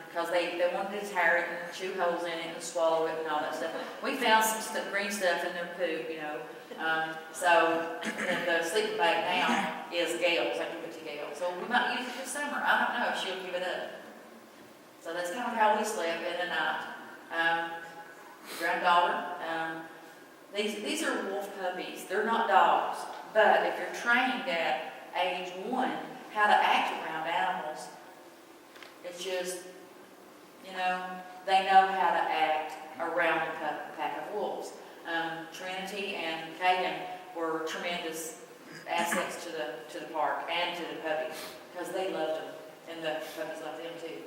because they wanted to tear it and chew holes in it and swallow it and all that stuff. We found some green stuff in their poop, you know. And the sleeping bag now is Gail's. I give it to Gail. So we might use it this summer. I don't know if she'll give it up. So that's kind of how we slept in the night. Granddaughter. These are wolf puppies. They're not dogs. But if you're trained at age 1 how to act around animals, it's just, you know, they know how to act around a pack of wolves. Trinity and Kagan were tremendous assets to the park and to the puppies because they loved them and the puppies loved them too.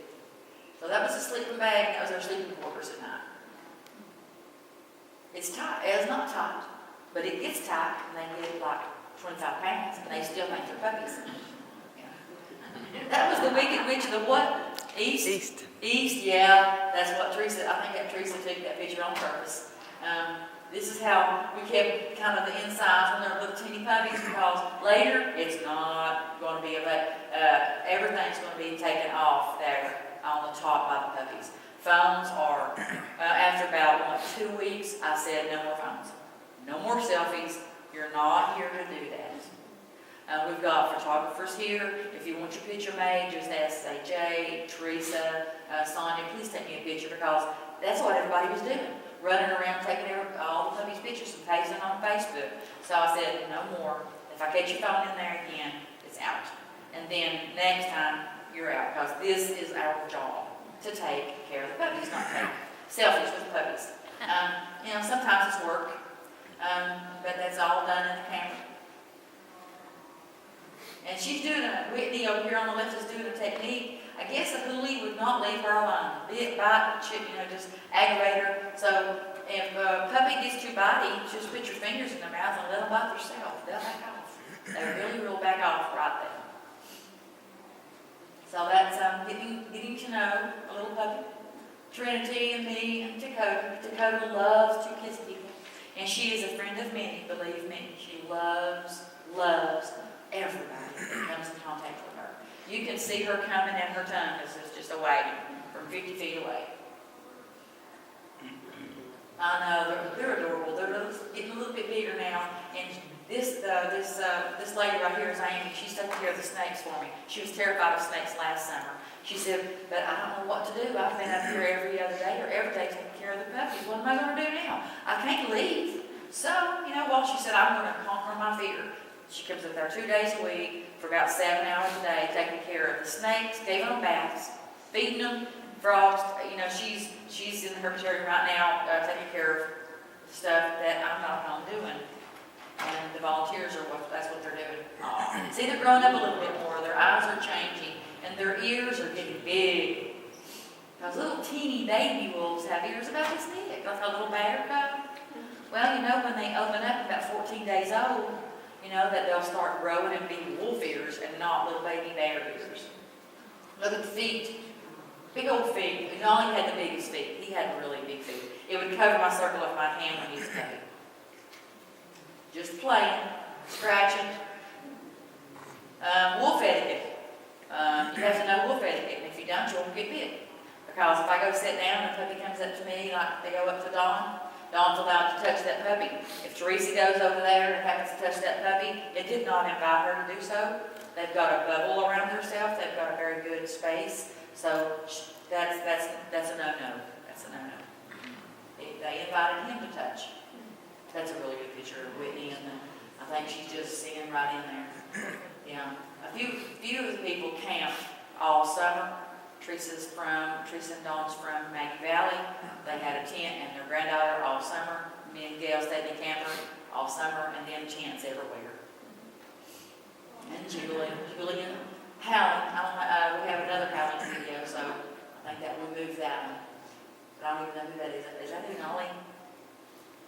So that was the sleeping bag. That was our sleeping quarters at night. It's tight. It's not tight, but it gets tight and they get like 25 pounds and they still think they're puppies. Yeah. That was the Wicked Witch of the what? East? East, yeah. That's what Teresa, I think that Teresa took that picture on purpose. This is how we kept kind of the insides when they're little teeny puppies because later it's not going to be, everything's going to be taken off there on the top by the puppies. Phones are, after about 2 weeks, I said no more phones. No more selfies. You're not here to do that. We've got photographers here. If you want your picture made, just ask, say, Jay, Teresa, Sonia, please take me a picture because that's what everybody was doing. Running around taking all the puppies' pictures and pasting on Facebook. So I said, no more. If I catch your phone in there again, it's out. And then next time, you're out because this is our job to take care of the puppies, not take selfies with the puppies. You know, sometimes it's work, but that's all done in the camera. And she's doing Whitney over here on the left is doing a technique. I guess a bully would not leave her alone. Bit, bite, chip, you know, just aggravate her. So if a puppy gets too bitey, just put your fingers in their mouth and let them bite themselves. They'll back off. They really will back off right there. So that's getting to know a little puppy. Trinity and me and Dakota. Dakota loves to kiss people. And she is a friend of many, believe me. She loves everybody that comes in contact with her. You can see her coming and her tongue is just a wagging from 50 feet away. I know, they're adorable. They're getting a little bit bigger now. And this lady right here is Amy. She's taking care of the snakes for me. She was terrified of snakes last summer. She said, but I don't know what to do. I've been up here every other day or every day taking care of the puppies. What am I going to do now? I can't leave. So, you know what? She said, I'm going to conquer my fear. She comes up there 2 days a week for about 7 hours a day, taking care of the snakes, giving them baths, feeding them frogs. You know, she's in the herpetarium right now taking care of stuff that I'm not home doing. And the volunteers that's what they're doing. See, they're growing up a little bit more. Their eyes are changing, and their ears are getting big. Those little teeny baby wolves have ears about this big, like a little batter cup. Well, you know, when they open up about 14 days old, you know, that they'll start growing and be wolf ears and not little baby bear ears. Look at the feet. Big old feet. He only had the biggest feet. He had really big feet. It would cover my circle of my hand when he was a puppy. Just playing, scratching. Wolf etiquette. You have to know wolf etiquette, and if you don't, you won't get bit. Because if I go sit down and a puppy comes up to me, like they go up to Dawn, Dawn's allowed to touch that puppy. If Teresa goes over there and happens to touch that puppy, it did not invite her to do so. They've got a bubble around themselves. They've got a very good space. So that's a no-no. That's a no-no. They invited him to touch. That's a really good picture of Whitney, and I think she's just sitting right in there. Yeah. A few of the people camped all summer. Teresa and Dawn's from Maggie Valley. They had a tent and their granddaughter all summer. Me and Gail stayed in the camper all summer, and then tents everywhere. And Julie and howling. We have another howling video, so I think that we moved that one. But I don't even know who that is. Is that even Ollie?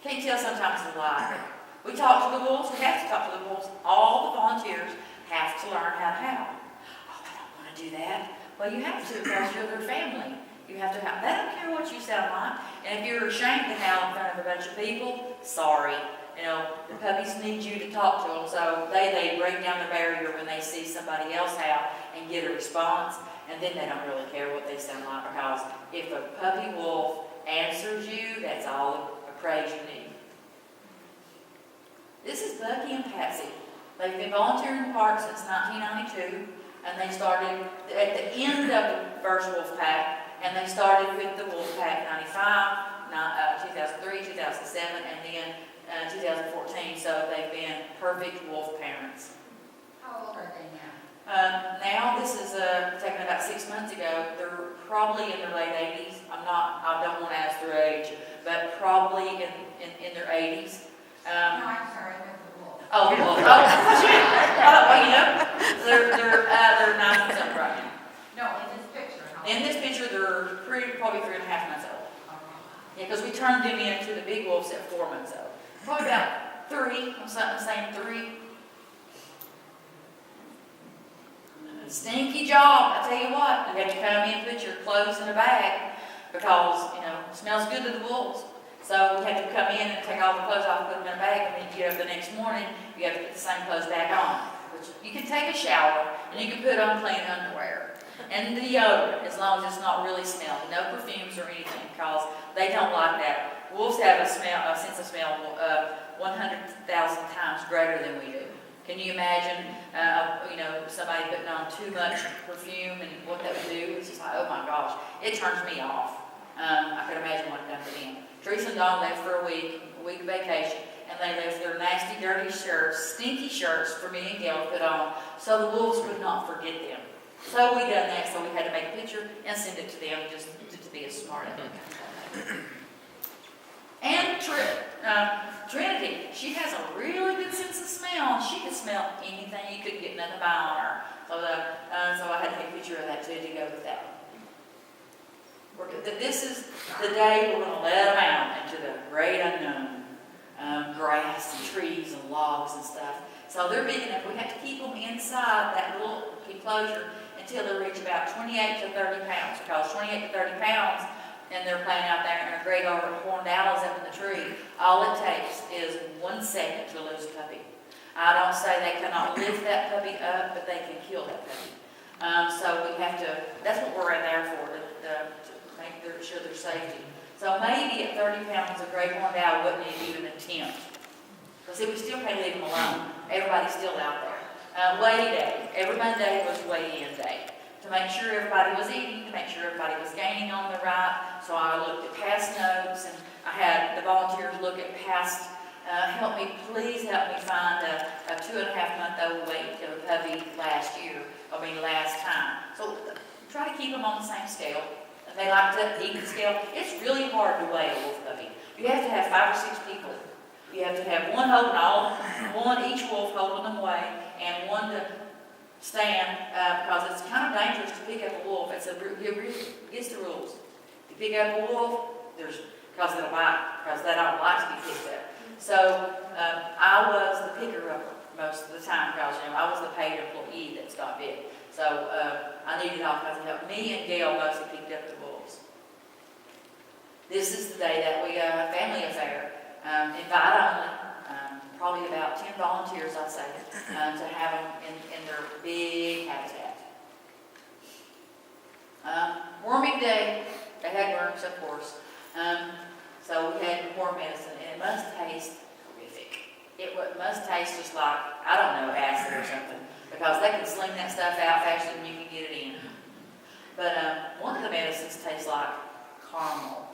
Can't tell sometimes it's a lie. We talk to the wolves. We have to talk to the wolves. All the volunteers have to learn how to howl. Oh, I don't want to do that. Well, you have to because you're their family. You have to howl. They don't care what you sound like. And if you're ashamed to howl in front of a bunch of people, sorry. You know, the puppies need you to talk to them. So they break down the barrier when they see somebody else howl and get a response. and then they don't really care what they sound like, because if a puppy wolf answers you, that's all the praise you need. This is Bucky and Patsy. They've been volunteering in the park since 1992, and they started at the end of the first wolf pack, and they started with the wolf pack 95, 2003, 2007, and then 2014, so they've been perfect wolf parents. How old are they now? Now, this is taken about 6 months ago. They're probably in their late 80s. I don't want to ask their age, but probably in their 80s. No, I'm sorry, with the wolf. Oh, well, well, you know, they're 9 months old right now. No, in this picture. In this picture, they're probably 3.5 months old. Okay. Yeah, because we turned them into the big wolves at 4 months old. Probably about 3. I'm saying 3. Stinky job, I tell you what. You have to come in and put your clothes in a bag because, you know, it smells good to the wolves. So we have to come in and take all the clothes off, put them in a bag, and then you get up the next morning, you have to put the same clothes back on. Which you can take a shower and you can put on clean underwear and deodorant as long as it's not really smelly. No perfumes or anything, because they don't like that. Wolves have a sense of smell 100,000 times greater than we do. Can you imagine, you know, somebody putting on too much perfume and what that would do? It's just like, oh my gosh, it turns me off. I could imagine what it done for them. Teresa and Dawn left for a week vacation, and they left their nasty, dirty shirts, stinky shirts for me and Gail to put on, so the wolves would not forget them. So we done that, so we had to make a picture and send it to them just to be a smart aleck. And Trinity, she has a really good sense of smell. She could smell anything. You couldn't get nothing by on her. So I had to take a picture of that too to go with that. This is the day we're going to let them out into the great unknown. Grass and trees and logs and stuff. So they're big enough. We have to keep them inside that little enclosure until they reach about 28 to 30 pounds. Because 28 to 30 pounds, and they're playing out there, and a great horned owl is up in the tree. All it takes is 1 second to lose a puppy. I don't say they cannot lift that puppy up, but they can kill that puppy. So we have to, that's what we're in there for, to make sure their safety. So maybe at 30 pounds, a great horned owl wouldn't even attempt. Because we still can't leave them alone. Everybody's still out there. Weigh day. Every Monday was weigh-in day. To make sure everybody was eating, to make sure everybody was gaining on the right. So I looked at past notes, and I had the volunteers look at past, please help me find a 2.5-month-old weight of a puppy last time. So try to keep them on the same scale. And they like to eat the scale. It's really hard to weigh a wolf puppy. You have to have 5 or 6 people. You have to have one holding each wolf holding them away, and one to stand, because it's kind of dangerous to pick up a wolf. It's against the rules. If you pick up a wolf, because they don't like to be picked up. So I was the picker up most of the time, because I was the paid employee that's got big. So I needed all kinds of help. Me and Gail mostly picked up the wolves. This is the day that we family affair. Invite only. Probably about 10 volunteers, I'd say, to have them in their big habitat. Worming day, they had worms, of course. So we had worm medicine, and it must taste horrific. It must taste just like, I don't know, acid or something, because they can sling that stuff out faster than you can get it in. But one of the medicines tastes like caramel.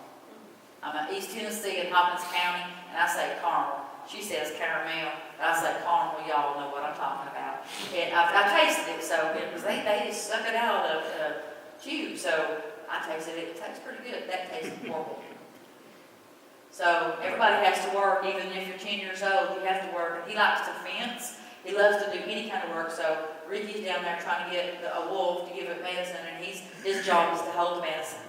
I'm in East Tennessee in Hopkins County, and I say caramel. She says caramel, but I say caramel. Y'all know what I'm talking about. And I tasted it, so because they just suck it out of the tube. So I tasted it. It tastes pretty good. That tastes horrible. So everybody has to work, even if you're 10 years old. You have to work. He likes to fence. He loves to do any kind of work. So Ricky's down there trying to get a wolf to give it medicine, and his job is to hold the medicine.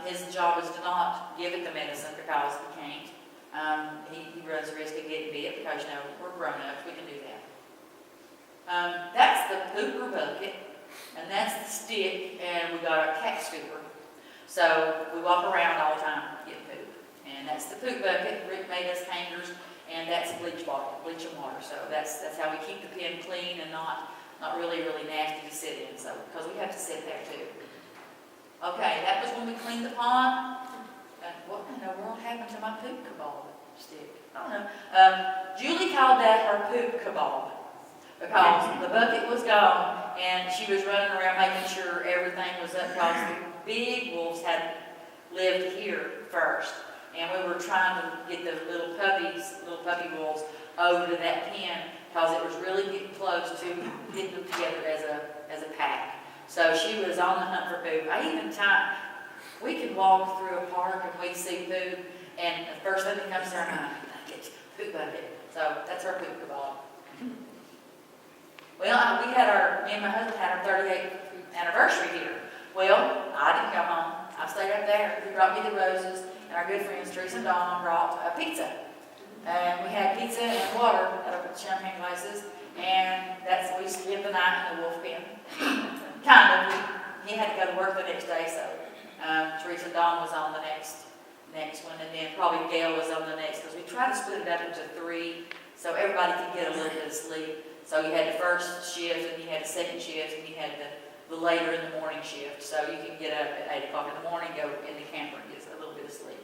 His job is to not give it the medicine because he can't. He runs the risk of getting bit because, we're grown-ups, we can do that. That's the pooper bucket, and that's the stick, and we got a cat scooper. So we walk around all the time getting poop. And that's the poop bucket. Rick made us hangers, and that's bleach and water. So that's how we keep the pen clean and not not really, really nasty to sit in, so, because we have to sit there too. Okay, that was when we cleaned the pond. What in the world happened to my poop cabal stick? I don't know. Julie called that her poop cabal because the bucket was gone and she was running around making sure everything was up because the big wolves had lived here first. And we were trying to get the little puppy wolves over to that pen because it was really getting close to getting them together as a pack. So she was on the hunt for poop. We could walk through a park and we see poop, and the first thing that comes to our mind, get poop bucket. So that's our poop cabal. Well, me and my husband had our 38th anniversary here. Well, I didn't go home. I stayed up there. He brought me the roses, and our good friends Teresa and Dawn brought a pizza. And we had pizza and water at the champagne places, and we spent the night in the wolf pen. Kind of. He had to go to work the next day, so Teresa and Dawn was on the next one, and then probably Gail was on the next, because we tried to split it up into 3 so everybody could get a little bit of sleep. So you had the first shift, and you had the second shift, and you had the later in the morning shift. So you could get up at 8 o'clock in the morning, go in the camper and get a little bit of sleep.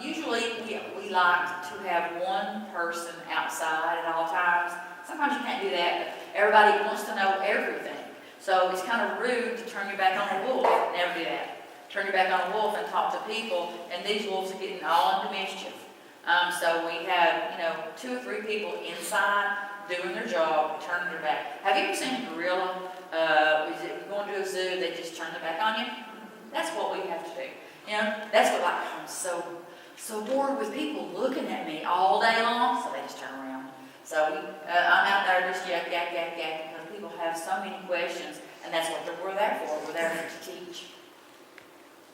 Usually we like to have one person outside at all times. Sometimes you can't do that, but everybody wants to know everything. So it's kind of rude to turn your back on a wolf. Never do that. Turn your back on a wolf and talk to people, and these wolves are getting all into mischief. So we have, 2 or 3 people inside doing their job, turning their back. Have you ever seen a gorilla? Going to a zoo, they just turn their back on you? That's what we have to do. That's what I'm so bored with people looking at me all day long, so they just turn around. So I'm out there just yak, because people have so many questions, and that's what we're there for. We're there to teach.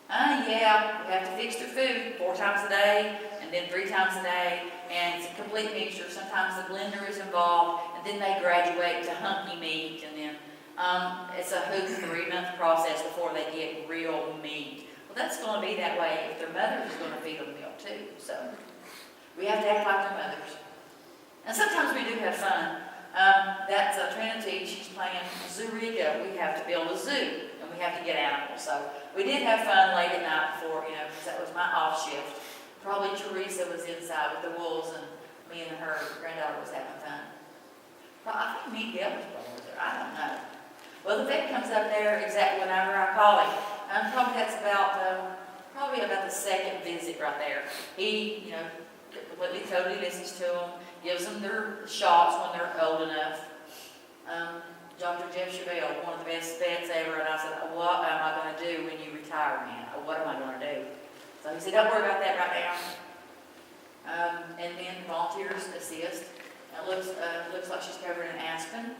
Yeah, we have to fix their food 4 times a day, and then 3 times a day, and it's a complete mixture. Sometimes the blender is involved, and then they graduate to hunky meat, and then it's a 3-month process before they get real meat. Well, that's going to be that way if their mother is going to feed them milk too. So we have to act like their mothers. And sometimes we do have fun. That's Trinity, she's playing Zurika. We have to build a zoo, and we have to get animals. So we did have fun late at night before, because that was my off shift. Probably Teresa was inside with the wolves, and me and her granddaughter was having fun. Well, I think me and Gail was born with her. I don't know. Well, the vet comes up there exactly whenever I call him. Probably that's about the 2nd visit right there. He, completely, totally listens to them, gives them their shots when they're old enough. Dr. Jeff Chevelle, one of the best vets ever, and I said, what am I going to do when you retire, man? What am I going to do? So he said, don't worry about that right now. And then volunteers assist. It looks like she's covered in aspen.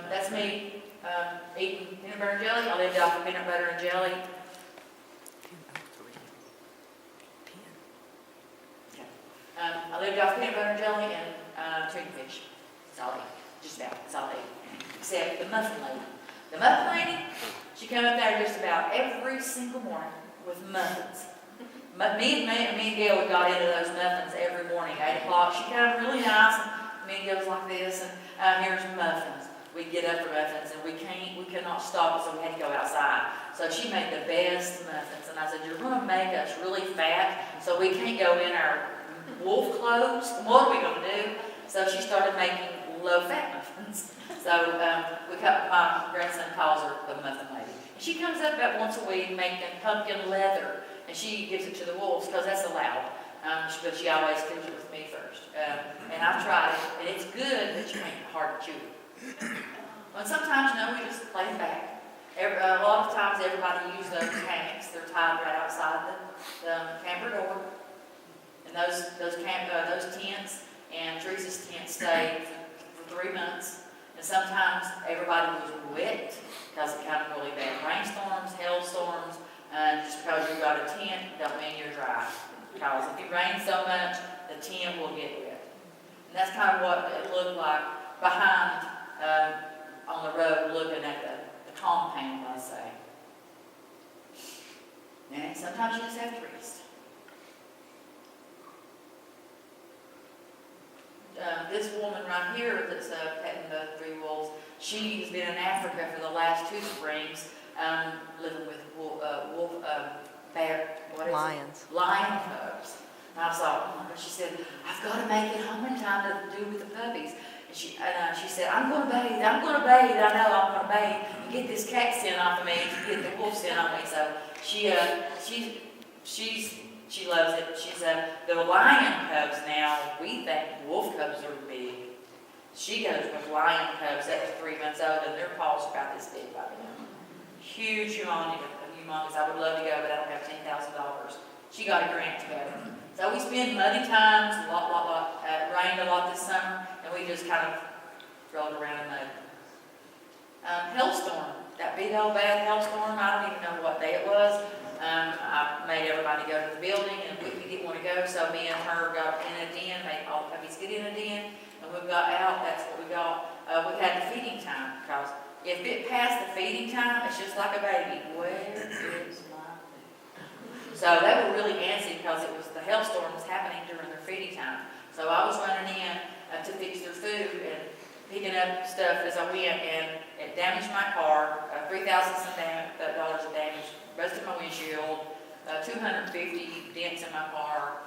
That's me eating peanut butter and jelly. I lived off of peanut butter and jelly. I lived off peanut butter and jelly and tuna fish. That's all I eat. Just about. That's all I eat. Except the muffin lady. The muffin lady, she came up there just about every single morning with muffins. Me and Gail got into those muffins every morning, 8 o'clock. She came really nice, and me and Gail was like this, and here's muffins. We get up for muffins, and we cannot stop it, so we had to go outside. So she made the best muffins, and I said, you're going to make us really fat, so we can't go in our wolf clothes. What are we going to do? So she started making low-fat muffins. So my grandson calls her the muffin lady. She comes up about once a week making pumpkin leather, and she gives it to the wolves because that's allowed. But she always cooks it with me first. And I've tried it, and it's good, but you ain't hard to chew. Well, sometimes, we just play it back. A lot of times, everybody uses those hammocks. They're tied right outside the camper door. And those tents and Teresa's tent stayed for 3 months. And sometimes everybody was wet because it got really bad rainstorms, hailstorms. Just because you've got a tent don't mean you're dry. Because if it rains so much, the tent will get wet. And that's kind of what it looked like behind on the road looking at the compound, I say. And sometimes you just have to rest. this woman right here that's petting the 3 wolves, she's been in Africa for the last 2 springs, living with Lions. Lion cubs. And I was like, oh my God, she said, I've got to make it home in time to do with the puppies. And she said, I'm going to bathe, I know I'm going to bathe, and get this cat scent off of me, and get the wolf scent off me. So she loves it. The lion cubs now, we think wolf cubs are big. She goes with lion cubs that was 3 months old, and their paws are about this big by now. Huge, humongous. I would love to go, but I don't have $10,000. She got a grant to go. So we spend muddy times, rained a lot this summer, and we just kind of rolled around in mud. Hailstorm, that big old bad hailstorm, I don't even know what day it was. I made everybody go to the building, and we didn't want to go, so me and her got in a den, made all the puppies get in a den, and we got out. That's what we got. We had the feeding time, because if it passed the feeding time, it's just like a baby. Where is my food? So they were really antsy because the hailstorm was happening during their feeding time. So I was running in to fix their food and picking up stuff as I went, and it damaged my car, $3,000 of damage, busted my windshield, 250 dents in my car.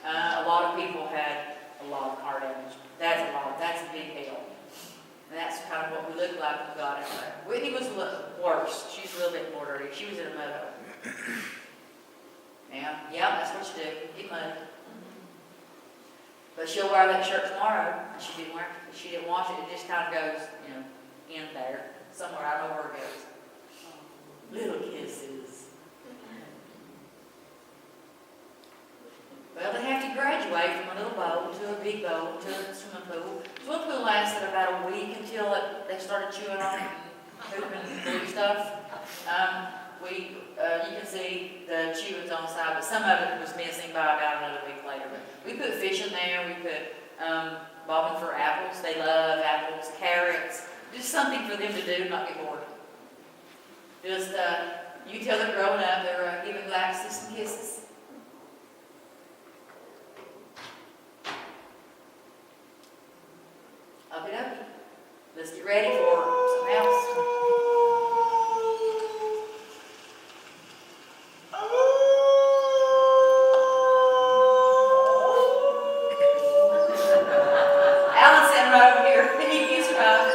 A lot of people had a lot of car damage. That's a big deal. And that's kind of what we looked like when we got out there. Whitney was worse. She's a little bit more dirty. She was in a mud hole. Yeah, that's what you do. Get muddy. But she'll wear that shirt tomorrow, and she didn't wash it. It just kind of goes, in there somewhere. I don't know where it goes. Little kisses. Well, they have to graduate from a little bowl to a big bowl to a swimming pool. Swimming pool lasted about a week until they started chewing on it and pooping and blue stuff. You can see the chewings on the side, but some of it was missing by about another week later. But we put fish in there. We put bobbing for apples. They love apples, carrots. Just something for them to do, not get bored. Just you tell them growing up, they're giving Gladys some kisses. Okey-dokey. Let's get ready for some else. Alan's sitting right over here. He's right.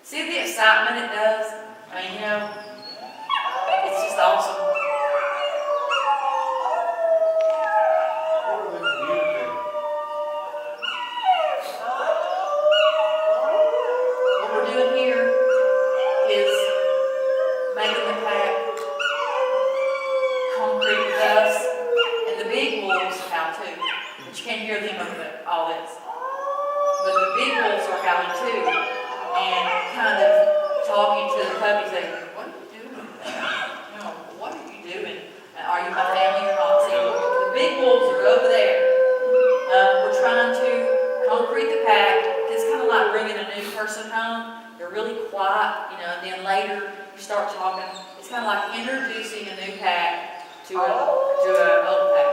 See the excitement it does? I mean, it's just awesome. What we're doing here is making the pack concrete with us, and the big wolves howl too, but you can't hear them over all this. But the big wolves are howling too. And kind of talking to the puppies, like, what are you doing? What are you doing? Are you my family or not? See, the big wolves are over there. We're trying to concrete the pack. It's kind of like bringing a new person home. They're really quiet, and then later you start talking. It's kind of like introducing a new pack to an old pack.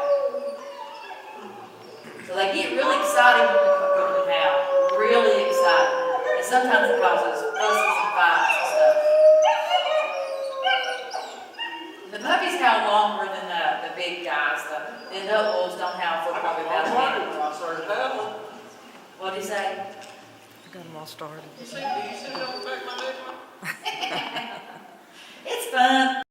So they get really excited when we go to the house. Really excited. And sometimes it causes fusses and fights and stuff. The puppies howl longer than the big guys. The adult wolves don't howl for probably about a minute. What did he say? I got them all started. You see, I'm back my neck? It's fun.